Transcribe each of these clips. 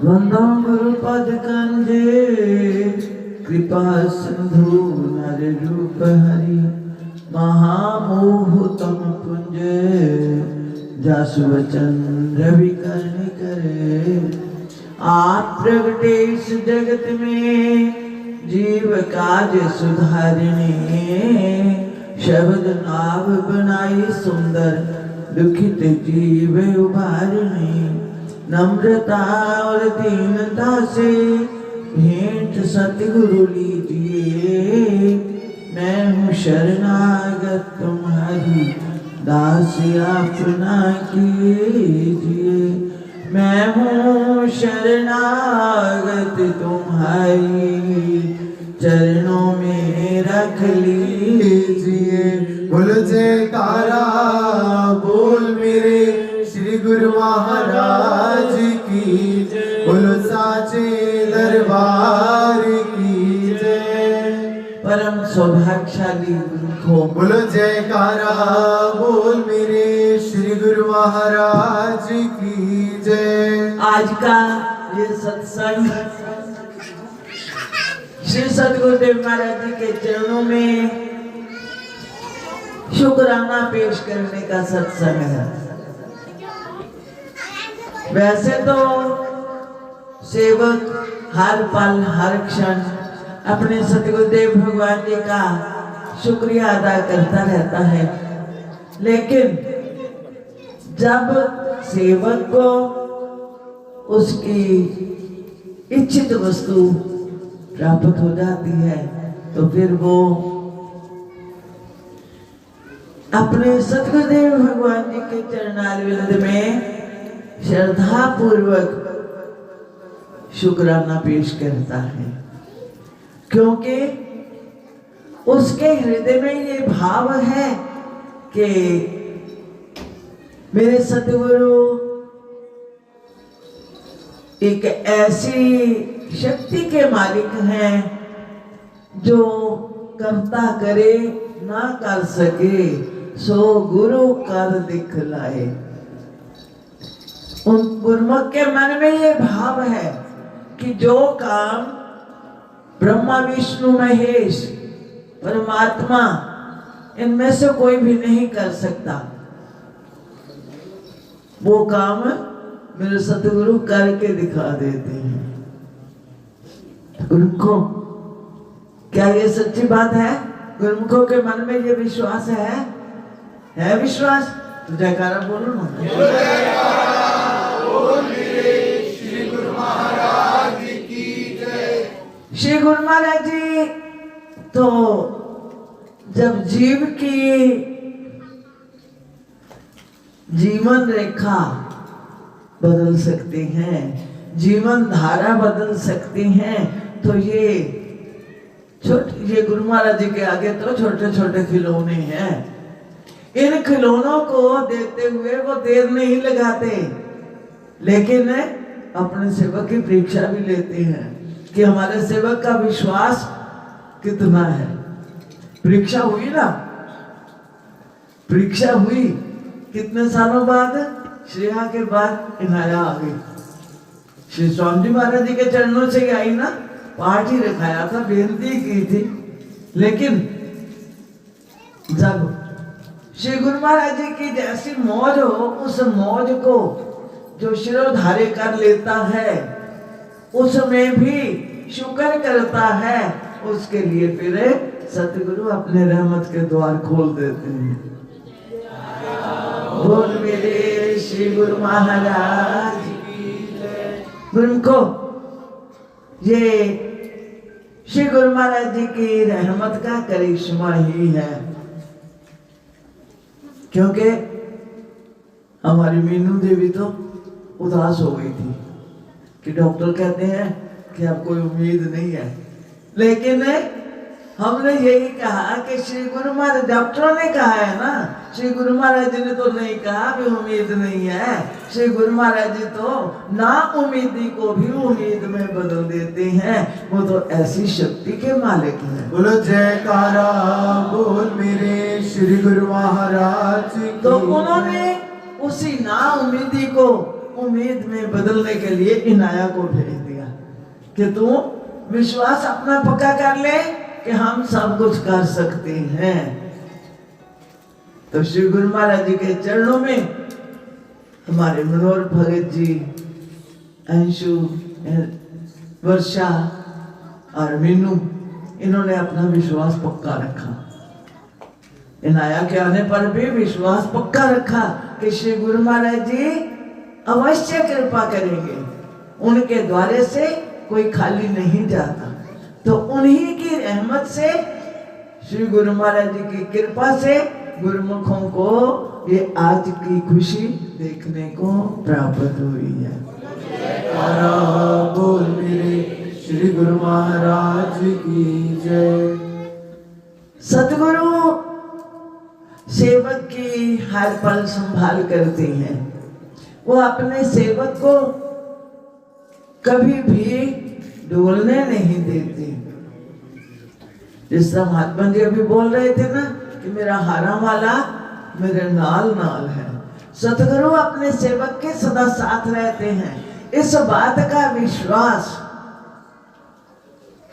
वंदो गुरुपद कंजे कृपा सिंधु नर रूप हरि महामोह तम पुंज जसु वचन रवि करनि करे। आप प्रगटे इस जगत में जीव काज सुधारने शब्द नाव बनाई सुंदर दुखित जीव उबारने। नम्रता और दीनता से भेंट सतगुरु लीजिए। मैं हूँ शरणागत तुम्हारी दास अपना कीजिए। मैं हूँ शरणागत तुम्हारी चरणों में रख लीजिए। बोल जयकारा बोल मेरे श्री गुरु महाराज की जय। बोलो साचे दरबार की जय। परम सौभाग्यशाली गुरु को बोलो जयकारा बोल मेरे श्री गुरु महाराज की जय। आज का ये सत्संग श्री सतगुरुदेव महाराज जी के चरणों में शुक्राना पेश करने का सत्संग है। वैसे तो सेवक हर पल हर क्षण अपने सतगुरुदेव भगवान जी का शुक्रिया अदा करता रहता है, लेकिन जब सेवक को उसकी इच्छित वस्तु प्राप्त हो जाती है तो फिर वो अपने सतगुरुदेव भगवान जी के चरणारविंद में श्रद्धा पूर्वक शुक्राना पेश करता है, क्योंकि उसके हृदय में ये भाव है कि मेरे सतगुरु एक ऐसी शक्ति के मालिक हैं जो करता करे ना कर सके सो गुरु कर दिखलाए। उन गुरुमुख के मन में ये भाव है कि जो काम ब्रह्मा विष्णु महेश परमात्मा इनमें से कोई भी नहीं कर सकता, वो काम मेरे सतगुरु करके दिखा देते हैं। गुरुमुखों, क्या ये सच्ची बात है? गुरुमुखों के मन में ये विश्वास है विश्वास? तो जयकारा बोलो ना। श्री गुरु महाराज की जय। श्री गुरु महाराज जी तो जब जीव की जीवन रेखा बदल सकते हैं, जीवन धारा बदल सकते हैं, तो ये गुरु महाराज जी के आगे तो छोटे छोटे खिलौने हैं। इन खिलौनों को देखते हुए वो देर नहीं लगाते, लेकिन अपने सेवक की परीक्षा भी लेते हैं कि हमारे सेवक का विश्वास कितना है। परीक्षा हुई ना, परीक्षा हुई कितने सालों बाद? श्रेया के बाद इनाया आ गई। श्री स्वामी जी महाराज जी के चरणों से आई ना, पाठ ही रखाया था, बेनती की थी, लेकिन जब श्री गुरु महाराज जी की जैसी मौज हो, उस मौज को जो शिरोधार्य कर लेता है उसमें भी शुक्र करता है, उसके लिए फिर सतगुरु अपने रहमत के द्वार खोल देते हैं। बोल मेरे श्री गुरु महाराज की जय। गुरुमुखों, ये श्री गुरु महाराज जी की रहमत का करिश्मा ही है, क्योंकि हमारी मीनू देवी तो उदास हो गई थी कि डॉक्टर कहते हैं कि अब कोई उम्मीद नहीं है, लेकिन हमने यही कहा कि श्री गुरु महाराज, डॉक्टरों ने कहा है ना, श्री गुरु महाराज जी ने तो नहीं कहा भी उम्मीद नहीं है। श्री गुरु महाराज जी तो ना उम्मीदी को भी उम्मीद में बदल देते हैं, वो तो ऐसी शक्ति के मालिक हैं। बोलो जयकारा बोल मेरे श्री गुरु महाराज की। तो उन्होंने उसी ना उम्मीदी को उम्मीद में बदलने के लिए इनाया को भेज दिया कि तू विश्वास अपना पक्का कर ले कि हम सब कुछ कर सकते हैं। तो श्री गुरु महाराज जी के चरणों में हमारे मनोहर भगत जी, अंशु, वर्षा और मीनू, इन्होंने अपना विश्वास पक्का रखा। इनाया के आने पर भी विश्वास पक्का रखा कि श्री गुरु महाराज जी अवश्य कृपा करेंगे, उनके द्वारे से कोई खाली नहीं जाता। तो उन्हीं की रहमत से, श्री गुरु महाराज जी की कृपा से गुरुमुखों को ये आज की खुशी देखने को प्राप्त हुई है। जयकारा बोल मेरे श्री गुरु महाराज की जय। सतगुरु सेवक की हर पल संभाल करते हैं। वो अपने सेवक को कभी भी डोलने नहीं देते। जिस तरह महात्मा जी अभी बोल रहे थे ना कि मेरा हारा वाला मेरे नाल नाल है, सतगुरु अपने सेवक के सदा साथ रहते हैं। इस बात का विश्वास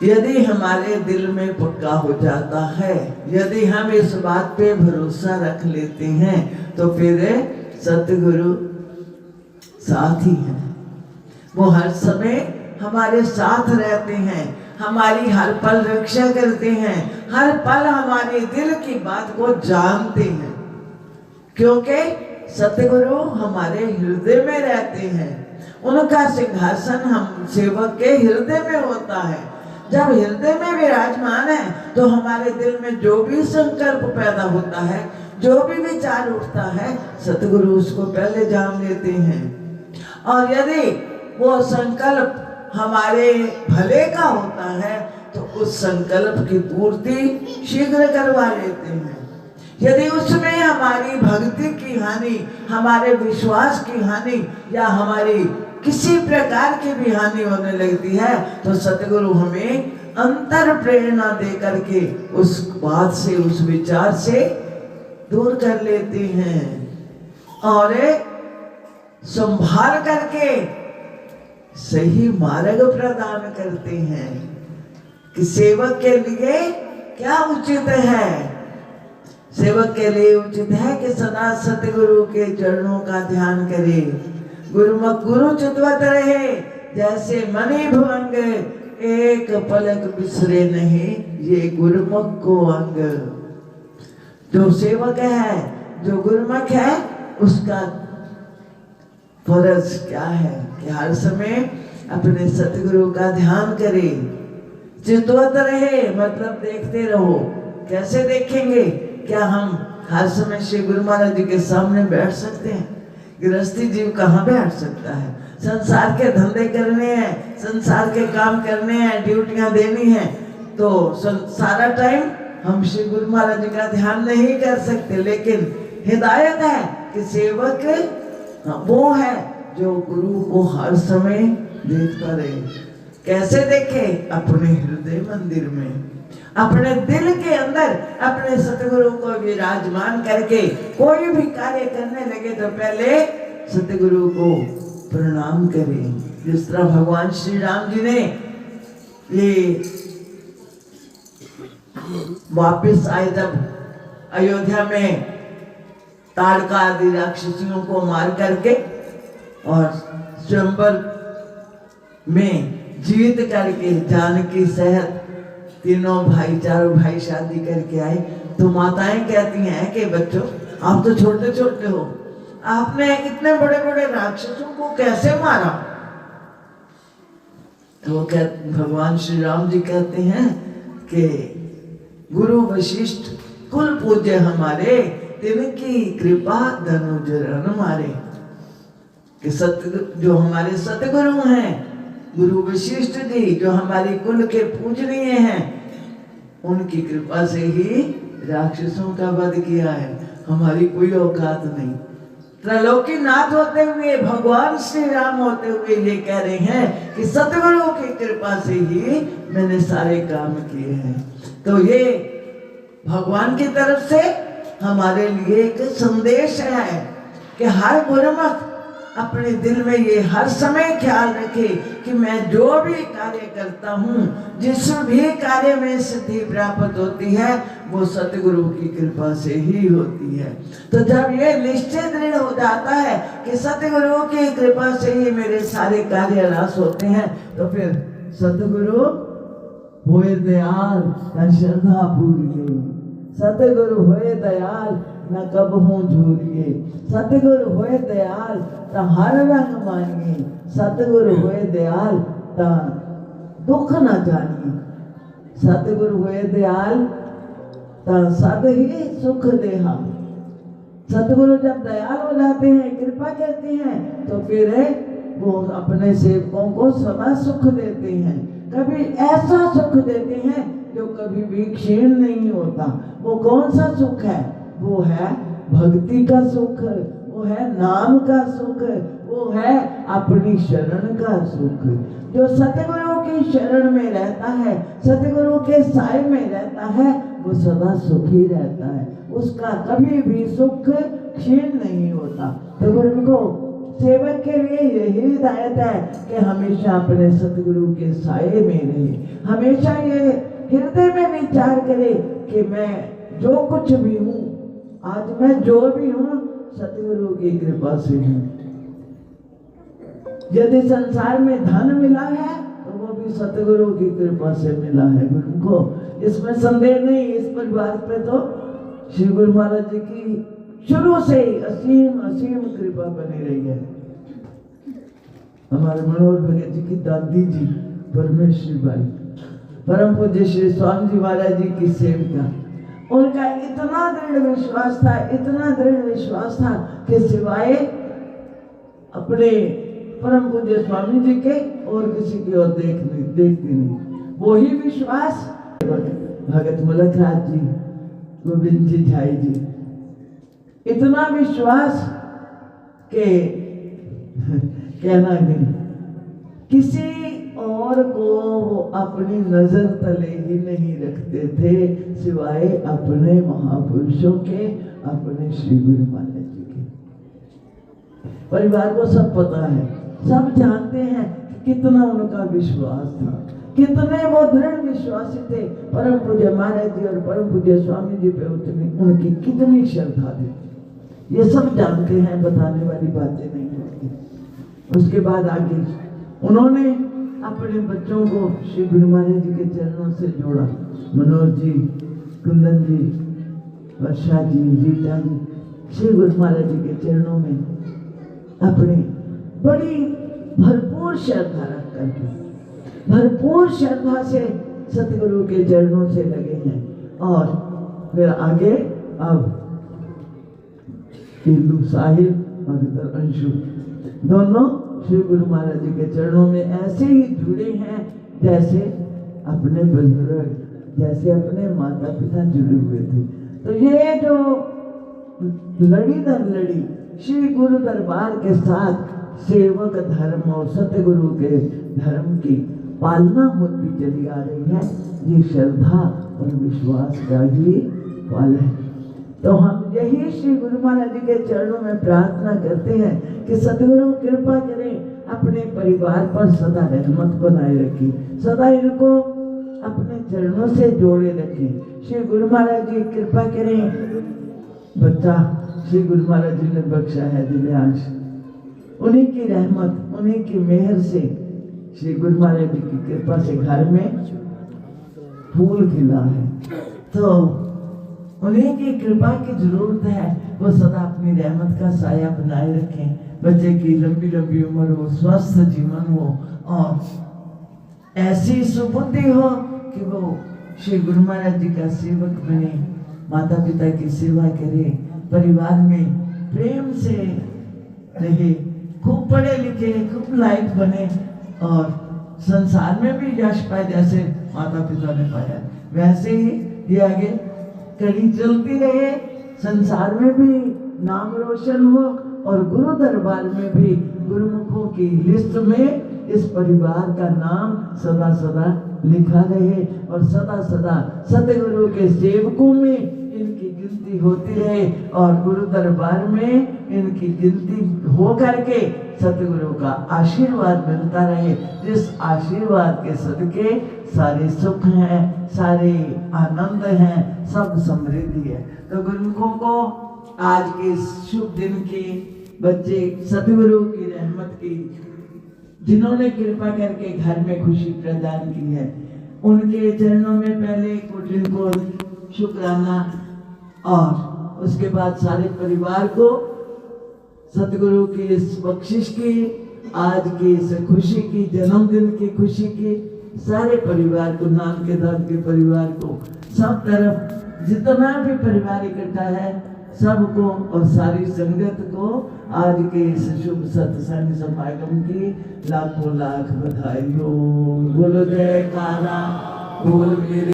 यदि हमारे दिल में पक्का हो जाता है, यदि हम इस बात पे भरोसा रख लेते हैं, तो फिर सतगुरु साथ ही हैं। वो हर समय हमारे साथ रहते हैं, हमारी हर पल रक्षा करते हैं, हर पल हमारे दिल की बात को जानते हैं, क्योंकि सतगुरु हमारे हृदय में रहते हैं। उनका सिंहासन हम सेवक के हृदय में होता है। जब हृदय में विराजमान है तो हमारे दिल में जो भी संकल्प पैदा होता है, जो भी विचार उठता है, सतगुरु उसको पहले जान लेते हैं। और यदि वो संकल्प हमारे भले का होता है तो उस संकल्प की पूर्ति शीघ्र करवा लेते हैं। यदि उसमें हमारी भक्ति की हानि, हमारे विश्वास की हानि या हमारी किसी प्रकार की भी हानि होने लगती है, तो सतगुरु हमें अंतर प्रेरणा दे करके उस बात से, उस विचार से दूर कर लेते हैं और संभाल करके सही मार्ग प्रदान करते हैं कि सेवक के लिए क्या उचित है। सेवक के लिए उचित है कि सदा सतगुरु के चरणों का ध्यान करे, गुरुमुख गुरु चितवत रहे, जैसे मणि भुवंग एक पलक बिसरे नहीं, ये गुरुमुख को अंग। जो सेवक है, जो गुरुमुख है, उसका फर्ज क्या है कि हर समय अपने सतगुरु का ध्यान करे, चितवत रहे, मतलब देखते रहो। कैसे देखेंगे? क्या हम हर समय श्री गुरु महाराज जी के सामने बैठ सकते हैं? गृहस्थी जीव कहाँ बैठ सकता है? संसार के धंधे करने हैं, संसार के काम करने हैं, ड्यूटियां देनी है, तो सारा टाइम हम श्री गुरु महाराज जी का ध्यान नहीं कर सकते। लेकिन हिदायत है कि सेवक वो है जो गुरु को हर समय देखता रहे। कैसे देखे? अपने हृदय मंदिर में, अपने दिल के अंदर अपने सतगुरु को विराजमान करके कोई भी कार्य करने लगे तो पहले सतगुरु को प्रणाम करें। जिस तरह भगवान श्री राम जी ने ये वापिस आए जब अयोध्या में ताड़का आदि राक्षसियों को मार करके और स्वयंवर में जीत करके जानकी सहित चारों भाई शादी करके आए, तो माताएं कहती हैं कि बच्चों आप तो छोटे छोटे हो, आपने इतने बड़े बड़े राक्षसों को कैसे मारा? तो भगवान श्री राम जी कहते हैं कि गुरु वशिष्ठ कुल पूज्य हमारे, तिनकी कृपा धनुज रण मारे। कि जो हमारे सतगुरु हैं, गुरु वशिष्ठ जी जो हमारी कुल के पूजनीय हैं, उनकी कृपा से ही राक्षसों का वध किया है। हमारी कोई औकात नहीं। त्रैलोकी नाथ होते हुए, भगवान श्री राम होते हुए ये कह रहे हैं कि सतगुरु की कृपा से ही मैंने सारे काम किए हैं। तो ये भगवान की तरफ से हमारे लिए एक संदेश है कि हर गुरुमुख अपने दिल में ये हर समय ख्याल रखे कि मैं जो भी कार्य करता हूँ, जिस भी कार्य में सिद्धि प्राप्त होती है वो सतगुरु की कृपा से ही होती है। तो जब ये निश्चय दृढ़ हो जाता है कि सतगुरु की कृपा से ही मेरे सारे कार्य नाश होते हैं, तो फिर सतगुरु होए दयाल न श्रद्धा पूरी, सतगुरु होए दयाल न कब हूँ झूरिए, सतगुरु होए दयाल त हर रंग मानिए, सतगुरु होए दयाल त दुख न जानिए, सतगुरु होए दयाल त सद ही सुख देहा। सतगुरु जब दयाल हो जाते हैं, कृपा करते हैं, तो फिर वो अपने सेवकों को सदा सुख देते हैं। कभी ऐसा सुख देते हैं जो कभी भी क्षीण नहीं होता। वो कौन सा सुख है? वो है भक्ति का सुख, वो है नाम का सुख, वो है अपनी शरण का सुख। जो सतगुरु की शरण में रहता है, सतगुरु के साए में रहता है, वो सदा सुखी रहता है, उसका कभी भी सुख क्षीण नहीं होता। तो गुरु को सेवक के लिए यही हिदायत है कि हमेशा अपने सतगुरु के साए में रहे, हमेशा ये हृदय में विचार करे कि मैं जो कुछ भी हूँ, आज मैं जो भी हूँ सतगुरु की कृपा से हूँ। यदि संसार में धन मिला है तो वो भी सतगुरु की कृपा से मिला है गुरु को, इसमें संदेह नहीं। इस परिवार पे तो श्री गुरु महाराज जी की शुरू से ही असीम असीम कृपा बनी रही है। हमारे मनोहर भगत जी की दादी जी परमेश्वरी बाई, परम पूज्य श्री स्वामी जी महाराज जी की सेविका, उनका इतना दृढ़ विश्वास था, इतना दृढ़ विश्वास था कि सिवाय अपने परम पूज्य स्वामी जी के और किसी की ओर देखती नहीं। वही विश्वास भगत मुलकराज जी, गोविंद जी झाई जी, इतना विश्वास के कहना नहीं, किसी और को वो अपनी नजर तले ही नहीं रखते थे सिवाय अपने महापुरुषों के, अपने श्री गुरु महाराज जी के। परिवार को सब पता है, सब जानते हैं कि कितना उनका विश्वास था, कितने वो दृढ़ विश्वासी थे। परम पूज्य महाराज जी और परम पूज्य स्वामी जी पे उनकी कितनी श्रद्धा थी, ये सब जानते हैं, बताने वाली बातें नहीं होती। उसके बाद आगे उन्होंने अपने बच्चों को श्री गुरु महाराज जी के चरणों से जोड़ा। मनोहर जी, कुंदन जी, वर्षा जी, रीटा जी, श्री गुरु महाराज जी के चरणों में अपनी बड़ी भरपूर श्रद्धा रख करके, भरपूर श्रद्धा से सतगुरु के चरणों से लगे हैं। और फिर आगे अब हिंदू साहिल और इधर अंशु, दोनों श्री गुरु महाराज जी के चरणों में ऐसे ही जुड़े हैं जैसे अपने बुजुर्ग, जैसे अपने माता पिता जुड़े हुए थे। तो ये जो लड़ी दर लड़ी श्री गुरु दरबार के साथ सेवक धर्म और सतगुरु के धर्म की पालना होती चली आ रही है, ये श्रद्धा और विश्वास का ही फल है। तो हम यही श्री गुरु महाराज जी के चरणों में प्रार्थना करते हैं कि सतगुरु कृपा करें, अपने परिवार पर सदा रहमत बनाए रखें, सदा इनको अपने चरणों से जोड़े रखें। श्री गुरु महाराज जी कृपा करें, बच्चा श्री गुरु महाराज जी ने बख्शा है दिव्यांश, उन्हीं की रहमत, उन्हीं की मेहर से, श्री गुरु महाराज जी की कृपा से घर में फूल खिला है। तो उन्हीं की कृपा की जरूरत है, वो सदा अपनी रहमत का साया बनाए रखें, बच्चे की लंबी लंबी उम्र हो, स्वस्थ जीवन हो और ऐसी सुबुद्धि हो कि वो श्री गुरु महाराज जी का सेवक बने, माता पिता की सेवा करे, परिवार में प्रेम से रहे, खूब पढ़े लिखे, खूब लायक बने और संसार में भी यश पाए, जैसे माता पिता ने पाया वैसे ही ये आगे कड़ी चलती रहे, संसार में भी नाम रोशन हो और गुरु दरबार में भी गुरुमुखों की लिस्ट में इस परिवार का नाम सदा सदा लिखा रहे और सदा सदा सतगुरु के सेवकों में इनकी गिनती होती रहे और गुरु दरबार में इनकी गिनती हो करके सतगुरु का आशीर्वाद मिलता रहे, जिस आशीर्वाद के सदके सारे सुख हैं, सारे आनंद हैं, सब समृद्धि है। तो गुरुमुखों को आज के शुभ दिन की बच्चे सतगुरु की रहमत की, जिन्होंने कृपा करके घर में खुशी प्रदान की है, उनके चरणों में पहले कोटि शुक्राना और उसके बाद सारे परिवार को सतगुरु की इस बख्शिश की, आज की इस खुशी की, जन्मदिन की खुशी की, सारे परिवार को, नाम के दाद के परिवार को, सब तरफ जितना भी परिवार इकट्ठा है सबको और सारी संगत को आज के इस शुभ सत्संग समागम की लाखों लाख बधाई हो। बोलो जयकारा, बोल मेरे